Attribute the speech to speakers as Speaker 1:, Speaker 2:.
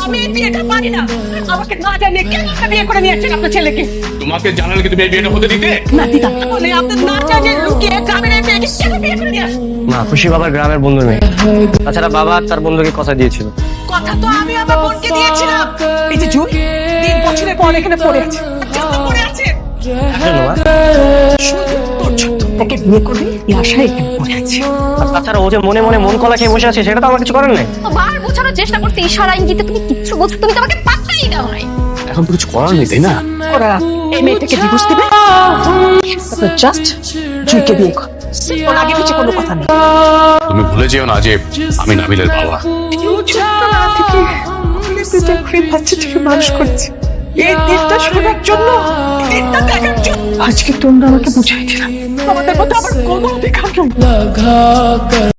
Speaker 1: আমি এই বিয়েটা পারি না। আমাকে না জানিয়ে কেন আপনি বিয়ে করে নিয়ে আসছেন আপনার ছেলেকে?
Speaker 2: তোমাকে জানালে কি তুমি এই বিয়েটা হতে দিতে?
Speaker 1: না দিদা, বলে আপনি না জানিয়ে লুকিয়ে গ্রামের এই মেয়েকে কেন বিয়ে করে নিয়ে আসছেন?
Speaker 3: না, খুশি বাবার গ্রামের বন্ধুর মেয়ে। তাছাড়া বাবা তার বন্ধুকে কথা দিয়েছিল।
Speaker 1: কথা তো আমি আমার বোনকে দিয়েছিলাম। এই যে জুই 3 বছরের পর এখানে পড়ে আছে, পড়ে আছে।
Speaker 3: কেন মা?
Speaker 1: শুধু তোর জন্য তাকে বিয়ে করবি এই আশায় এখানে পড়ে আছে।
Speaker 3: আর তাছাড়া ও যে মনে মনে মন কলা খেয়ে বসে আছে সেটা তো আমার কিছু করার নাই।
Speaker 4: বার বোঝানোর চেষ্টা করতে ইশারা ইঙ্গিতে তুমি কিচ্ছু বুঝছো, তুমি তো আমাকে পাত্তাই দাও নাই।
Speaker 2: এখন তো কিছু করার নেই, তাই না?
Speaker 1: ওরা এই মেয়েটাকে ডিভোর্স দিবে, তারপর জাস্ট জুইকে বিয়ে কর। ওর আগে পিছে কোনো কথা নেই।
Speaker 2: তুমি ভুলে যেও না যে আমি নাবিলের বাবা।
Speaker 1: ছোট্টবেলা থেকে খুলে পিঠে খুঁড়ে বাচ্চাটাকে মানুষ করছে এই দিনটা শোনার জন্য, দিনটা দেখার জন্য। আজকে তোমরা আমাকে বুঝাই দিলাম আমাদের মধ্যে আবার কোনো অধিকার নেই।